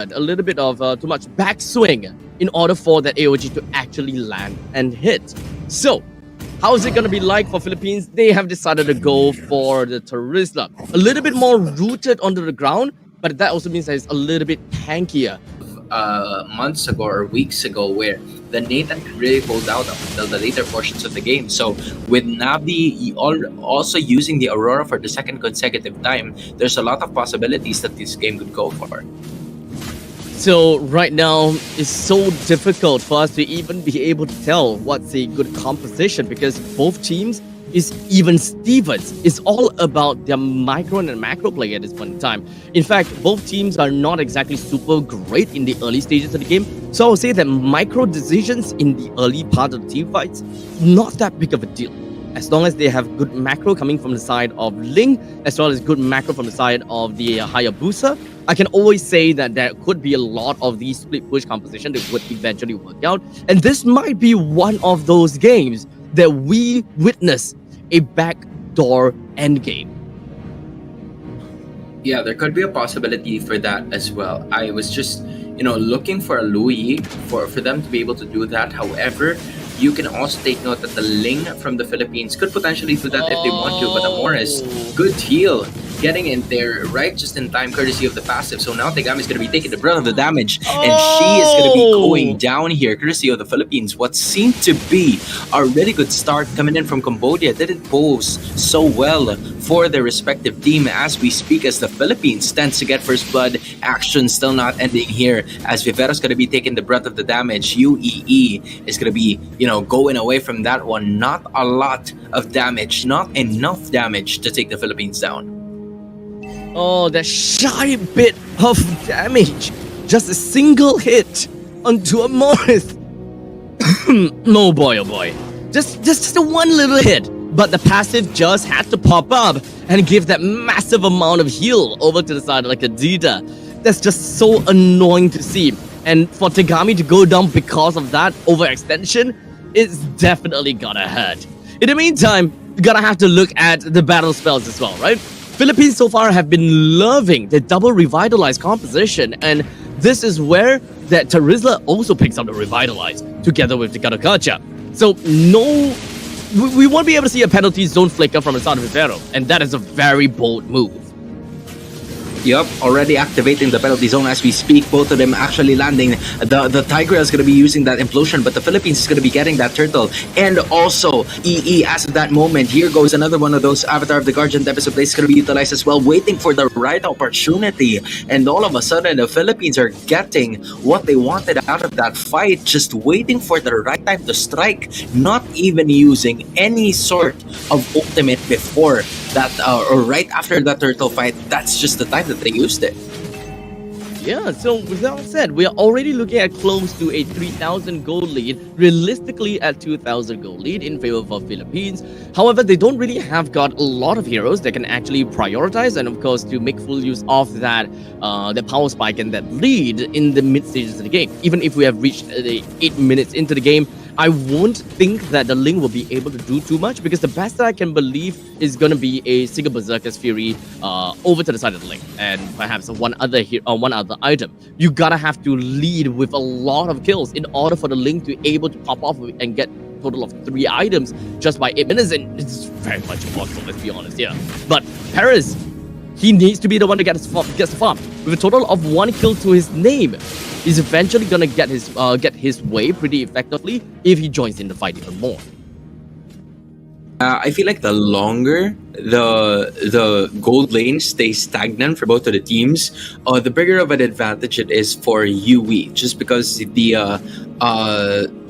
a little bit of too much backswing in order for that AOG to actually land and hit. So, how is it going to be like for Philippines? They have decided to go for the Terizla. A little bit more rooted onto the ground, but that also means that it's a little bit tankier. Months ago or weeks ago, where the Nathan could really hold out up until the later portions of the game. So with Navi also using the Aurora for the second consecutive time, there's a lot of possibilities that this game could go for. So right now, it's so difficult for us to even be able to tell what's a good composition because both teams is even Stevens. It's all about their micro and macro play at this point in time. In fact, both teams are not exactly super great in the early stages of the game. So I would say that micro decisions in the early part of the team fights, not that big of a deal. As long as they have good macro coming from the side of Ling, as well as good macro from the side of the Hayabusa, I can always say that there could be a lot of these split push composition that would eventually work out. And this might be one of those games that we witness a backdoor endgame. Yeah, there could be a possibility for that as well. I was just, looking for a Louis for them to be able to do that. However, you can also take note that the Ling from the Philippines could potentially do that if they want to, but the Morris, good heal, getting in there right just in time, courtesy of the passive. So now Tegami is going to be taking the brunt of the damage, and she is going to be going down here, courtesy of the Philippines. What seemed to be a really good start coming in from Cambodia didn't pose so well for their respective team as we speak, as the Philippines tends to get first blood. Action still not ending here, as Vivero's going to be taking the brunt of the damage. UEE is going to be, going away from that one. Not a lot of damage, not enough damage to take the Philippines down. Oh, that shy bit of damage. Just a single hit onto a Morris. Oh boy. Just a one little hit. But the passive just had to pop up and give that massive amount of heal over to the side like a Dita. That's just so annoying to see. And for Tegami to go down because of that overextension, it's definitely gonna hurt. In the meantime, you gotta have to look at the battle spells as well, right? Philippines so far have been loving the double revitalize composition, and this is where that Terizla also picks up the revitalize together with the Gadokacha. So we won't be able to see a penalty zone flicker from the side of Vivero, and that is a very bold move. Yup, already activating the penalty zone as we speak. Both of them actually landing. The Tiger is going to be using that implosion, but the Philippines is going to be getting that turtle. And also, EE as of that moment. Here goes another one of those Avatar of the Guardian episode plays going to be utilized as well, waiting for the right opportunity. And all of a sudden, the Philippines are getting what they wanted out of that fight, just waiting for the right time to strike, not even using any sort of ultimate before that or right after that turtle fight. That's just the time that they used it. Yeah, so with that said, we are already looking at close to a 3,000 gold lead, realistically at 2,000 gold lead in favor of Philippines. However, they don't really have got a lot of heroes that can actually prioritize and of course to make full use of that the power spike and that lead in the mid stages of the game. Even if we have reached the 8 minutes into the game, I won't think that the Ling will be able to do too much because the best that I can believe is going to be a single Berserker's Fury over to the side of the Ling and perhaps one other item. You gotta have to lead with a lot of kills in order for the Ling to able to pop off and get a total of 3 items just by 8 minutes, and it's very much impossible, let's be honest, yeah. But Paris, he needs to be the one to gets the farm. With a total of 1 kill to his name, he's eventually gonna get his way pretty effectively if he joins in the fight even more. I feel like the longer the gold lane stays stagnant for both of the teams, the bigger of an advantage it is for UE, just because the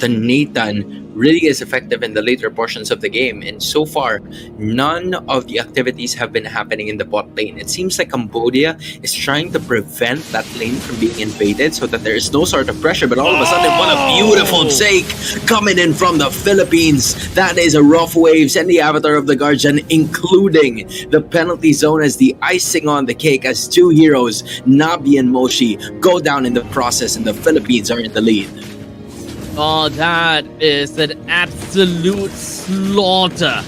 Nathan really is effective in the later portions of the game, and so far none of the activities have been happening in the bot lane. It seems like Cambodia is trying to prevent that lane from being invaded so that there is no sort of pressure, but all of a sudden what a beautiful take coming in from the Philippines. That is a rough waves and the Avatar of the Guardian, including the penalty zone as the icing on the cake, as 2 heroes, Nabi and Moshi, go down in the process, and the Philippines are in the lead. Oh, that is an absolute slaughter.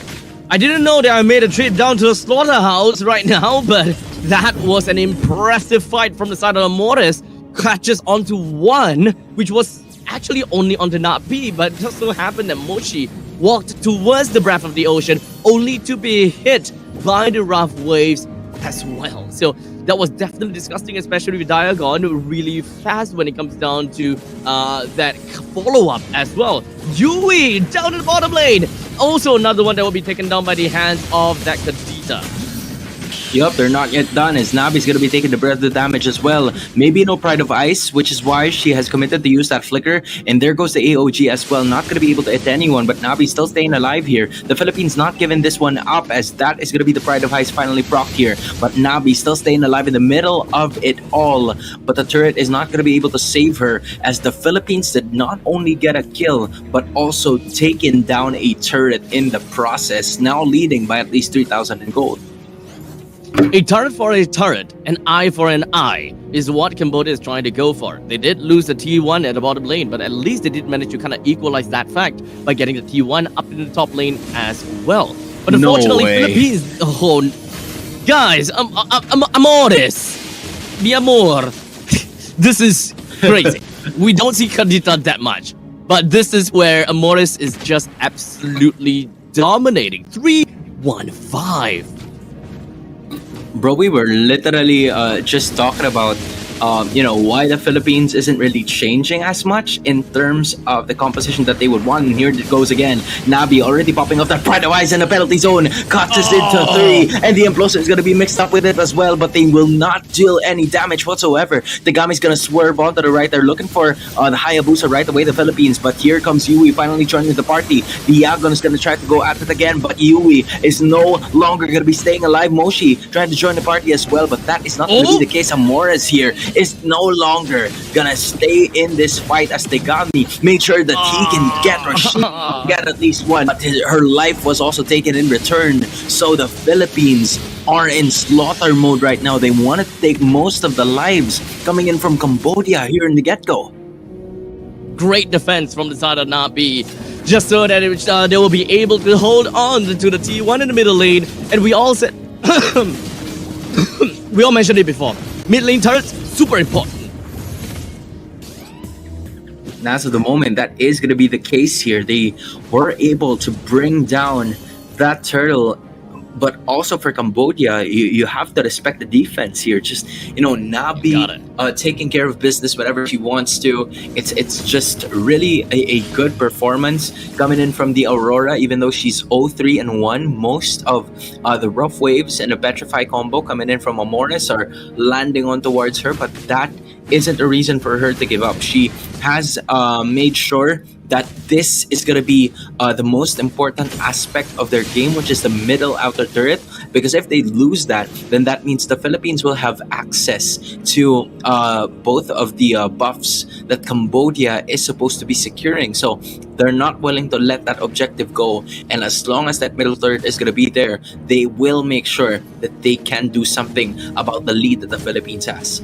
I didn't know that I made a trip down to the slaughterhouse right now, but that was an impressive fight from the side of Morris. catches onto one, which was actually only onto Nabi, but just so happened that Mochi walked towards the breath of the ocean, only to be hit by the rough waves as well. So that was definitely disgusting, especially with Diagon really fast when it comes down to that follow-up as well. Yui down in the bottom lane. Also another one that will be taken down by the hands of that Kadita. Yup, they're not yet done as Nabi's gonna be taking the brunt of the damage as well. Maybe no Pride of Ice, which is why she has committed to use that flicker. And there goes the AOG as well. Not gonna be able to hit anyone, but Nabi's still staying alive here. The Philippines not giving this one up as that is gonna be the Pride of Ice finally proc here. But Nabi still staying alive in the middle of it all. But the turret is not gonna be able to save her as the Philippines did not only get a kill, but also taken down a turret in the process. Now leading by at least 3,000 in gold. A turret for a turret, an eye for an eye, is what Cambodia is trying to go for. They did lose the T1 at the bottom lane, but at least they did manage to kind of equalize that fact by getting the T1 up in the top lane as well. But unfortunately, Philippines... Oh, guys, amores. Mi amor. This is crazy. We don't see Kadita that much, but this is where Amores is just absolutely dominating. 3-1-5. Bro, we were literally just talking about why the Philippines isn't really changing as much in terms of the composition that they would want. And here it goes again. Nabi already popping off that Pride of Ice in the penalty zone. Cuts us into 3. And the Implosion is going to be mixed up with it as well. But they will not deal any damage whatsoever. Tagami's going to swerve onto the right. They're looking for the Hayabusa right away, the Philippines. But here comes Yui finally joining the party. The Yagon is going to try to go at it again. But Yui is no longer going to be staying alive. Moshi trying to join the party as well. But that is not going to be the case. Amores here is no longer gonna stay in this fight as Tegami made sure that he can get or she can get at least one, but her life was also taken in return. So the Philippines are in slaughter mode right now. They want to take most of the lives coming in from Cambodia here in the get-go. Great defense from the side of Nabi, just so that they will be able to hold on to the T1 in the middle lane. And we all said we all mentioned it before, mid lane turrets super important. And as of the moment, that is going to be the case here. They were able to bring down that turtle. But also for Cambodia, you have to respect the defense here. Just, Nabi taking care of business whenever she wants to. It's just really a good performance coming in from the Aurora, even though she's 0-3-1. Most of the rough waves and the petrify combo coming in from Amores are landing on towards her, but that isn't a reason for her to give up. She has made sure that this is going to be the most important aspect of their game, which is the middle outer turret. Because if they lose that, then that means the Philippines will have access to both of the buffs that Cambodia is supposed to be securing. So they're not willing to let that objective go. And as long as that middle turret is going to be there, they will make sure that they can do something about the lead that the Philippines has.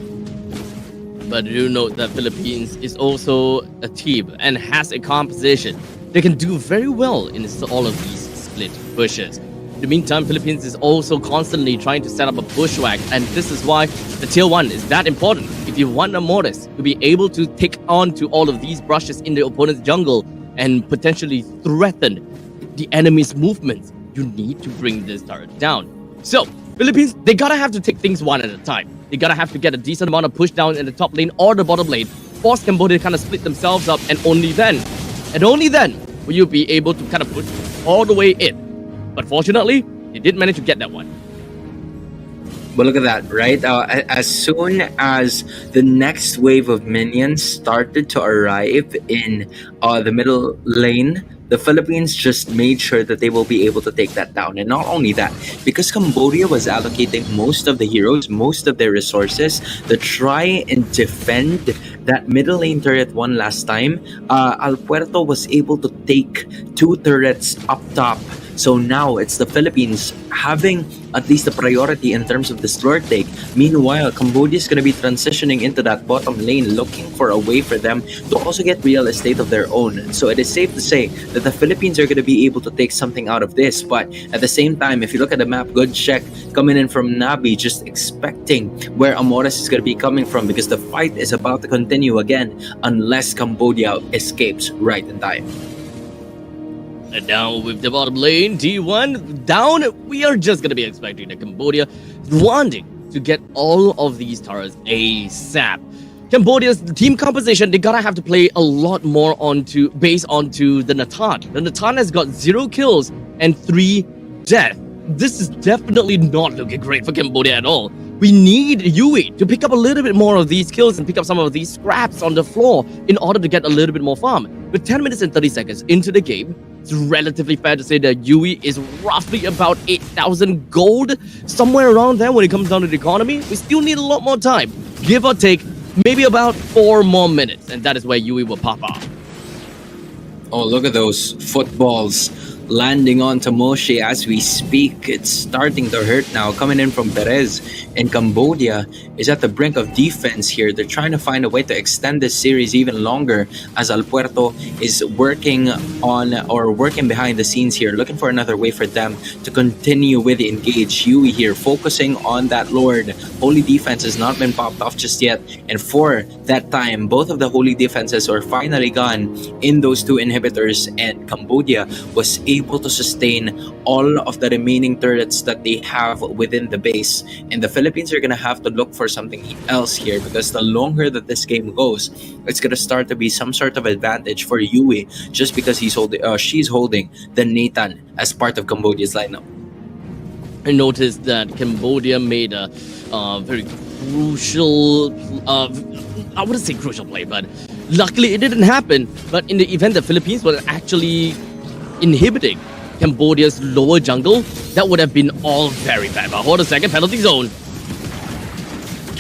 But do note that Philippines is also a team and has a composition. They can do very well in all of these split pushes. In the meantime, Philippines is also constantly trying to set up a bushwhack, and this is why the tier 1 is that important. If you want Amores to be able to take on to all of these brushes in the opponent's jungle and potentially threaten the enemy's movements, you need to bring this turret down. So, Philippines, they gotta have to take things one at a time. They gotta have to get a decent amount of push down in the top lane or the bottom lane, force Cambodia to kind of split themselves up, and only then will you be able to kind of push all the way in. But fortunately, they did manage to get that one. But look at that, right? As soon as the next wave of minions started to arrive in the middle lane, the Philippines just made sure that they will be able to take that down. And not only that, because Cambodia was allocating most of the heroes, most of their resources to try and defend that middle lane turret one last time, Al Puerto was able to take 2 turrets up top. So now it's the Philippines having at least a priority in terms of the slur take, Meanwhile, Cambodia is going to be transitioning into that bottom lane, looking for a way for them to also get real estate of their own. So it is safe to say that the Philippines are going to be able to take something out of this. But at the same time, if you look at the map, good check coming in from Nabi, just expecting where Amores is going to be coming from, because the fight is about to continue again unless Cambodia escapes right in time. And now with the bottom lane, T1 down, we are just going to be expecting that Cambodia wanting to get all of these turrets ASAP. Cambodia's team composition, they gotta have to play a lot more based onto the Natan. The Natan has got 0 kills and 3 deaths. This is definitely not looking great for Cambodia at all. We need Yui to pick up a little bit more of these kills and pick up some of these scraps on the floor in order to get a little bit more farm. With 10 minutes and 30 seconds into the game, it's relatively fair to say that Yui is roughly about 8,000 gold, somewhere around there when it comes down to the economy. We still need a lot more time, give or take maybe about 4 more minutes, and that is where Yui will pop off. Oh, look at those footballs landing onto Moshe as we speak. It's starting to hurt now. Coming in from Perez, and Cambodia is at the brink of defense here. They're trying to find a way to extend this series even longer as Al Puerto is working behind the scenes here, looking for another way for them to continue with the engage. Yui here focusing on that Lord. Holy defense has not been popped off just yet, and for that time, both of the holy defenses are finally gone in those 2 inhibitors, and Cambodia was able to sustain all of the remaining turrets that they have within the base. And the Philippines are going to have to look for something else here, because the longer that this game goes, it's going to start to be some sort of advantage for Yui, just because she's holding the Nathan as part of Cambodia's lineup. I noticed that Cambodia made a very crucial, I wouldn't say crucial play, but luckily it didn't happen. But in the event the Philippines were actually inhibiting Cambodia's lower jungle, that would have been all very bad. But hold a second, penalty zone.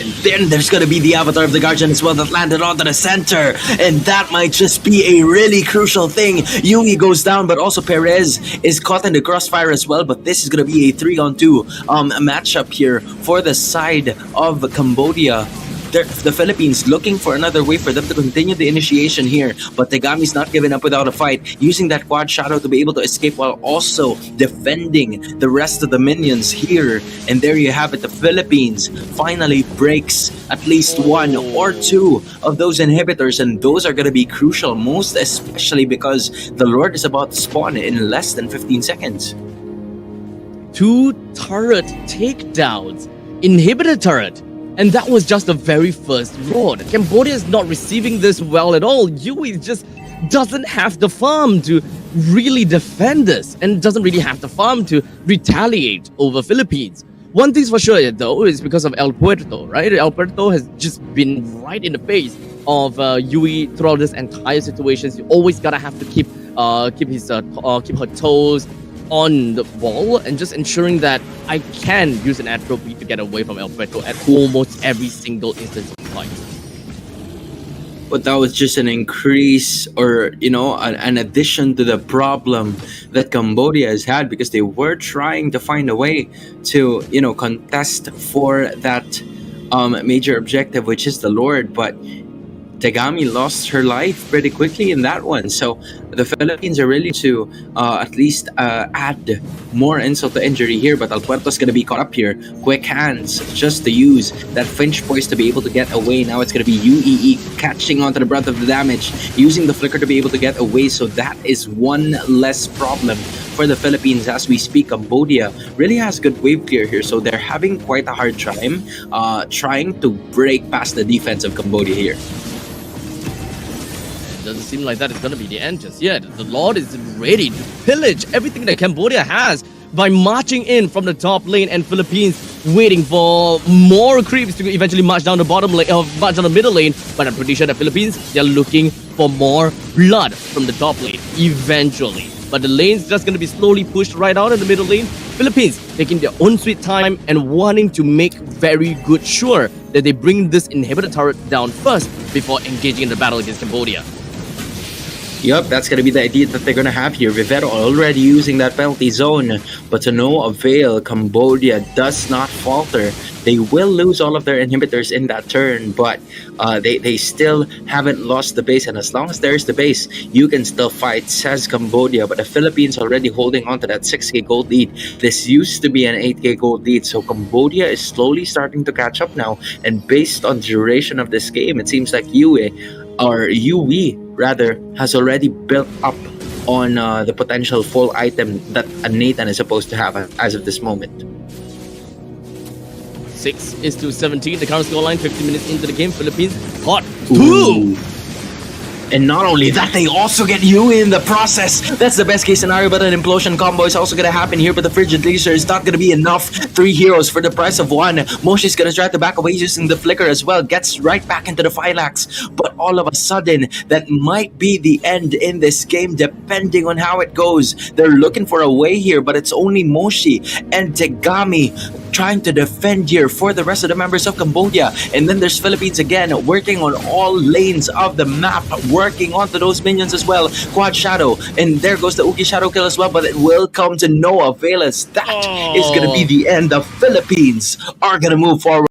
And then there's going to be the Avatar of the Guardian as well that landed onto the center. And that might just be a really crucial thing. Yui goes down, but also Perez is caught in the crossfire as well. But this is going to be a 3-on-2 matchup here for the side of Cambodia. The Philippines looking for another way for them to continue the initiation here, but Tegami's not giving up without a fight, using that quad shadow to be able to escape while also defending the rest of the minions here. And there you have it, the Philippines finally breaks at least 1 or 2 of those inhibitors, and those are going to be crucial, most especially because the Lord is about to spawn in less than 15 seconds. 2 turret takedowns, inhibitor turret. And that was just the very first Lord. Cambodia is not receiving this well at all. Yui just doesn't have the farm to really defend this, and doesn't really have the farm to retaliate over Philippines. One thing's for sure though is because of El Puerto, right? El Puerto has just been right in the face of Yui throughout this entire situation. You always gotta have to keep her toes on the wall, and just ensuring that I can use an atrophy to get away from El Puerto at almost every single instance of the fight. But that was just an increase, or an addition to the problem that Cambodia has had, because they were trying to find a way to contest for that major objective, which is the Lord. But Tegami lost her life pretty quickly in that one. So the Philippines are really to at least add more insult to injury here. But Al Puerto's going to be caught up here. Quick hands just to use that Finch poise to be able to get away. Now it's going to be UEE catching onto the brunt of the damage, using the flicker to be able to get away. So that is one less problem for the Philippines as we speak. Cambodia really has good wave clear here. So they're having quite a hard time trying to break past the defense of Cambodia here. Doesn't seem like that is going to be the end just yet. The Lord is ready to pillage everything that Cambodia has by marching in from the top lane, and Philippines waiting for more creeps to eventually march down the bottom lane, march down the middle lane. But I'm pretty sure the Philippines, they're looking for more blood from the top lane eventually. But the lane's just going to be slowly pushed right out in the middle lane. Philippines taking their own sweet time and wanting to make very good sure that they bring this inhibitor turret down first before engaging in the battle against Cambodia. Yup, that's going to be the idea that they're going to have here. Vivero already using that penalty zone, but to no avail. Cambodia does not falter. They will lose all of their inhibitors in that turn, but they still haven't lost the base. And as long as there's the base, you can still fight, says Cambodia. But the Philippines already holding on to that 6k gold lead. This used to be an 8k gold lead, so Cambodia is slowly starting to catch up now. And based on the duration of this game, it seems like UE rather has already built up on the potential full item that a Nathan is supposed to have as of this moment. 6-17. The current scoreline, 50 minutes into the game. Philippines hot. Ooh. And not only that, they also get Yui in the process. That's the best case scenario, but an implosion combo is also going to happen here. But the Frigid Laser is not going to be enough. 3 heroes for the price of 1. Moshi's going to try to back away using the Flicker as well. Gets right back into the Phylax. But all of a sudden, that might be the end in this game, depending on how it goes. They're looking for a way here, but it's only Moshi and Tegami trying to defend here for the rest of the members of Cambodia. And then there's Philippines again, working on all lanes of the map, working onto those minions as well. Quad Shadow, and there goes the Uki Shadow kill as well, but it will come to no avail as that is going to be the end. The Philippines are going to move forward.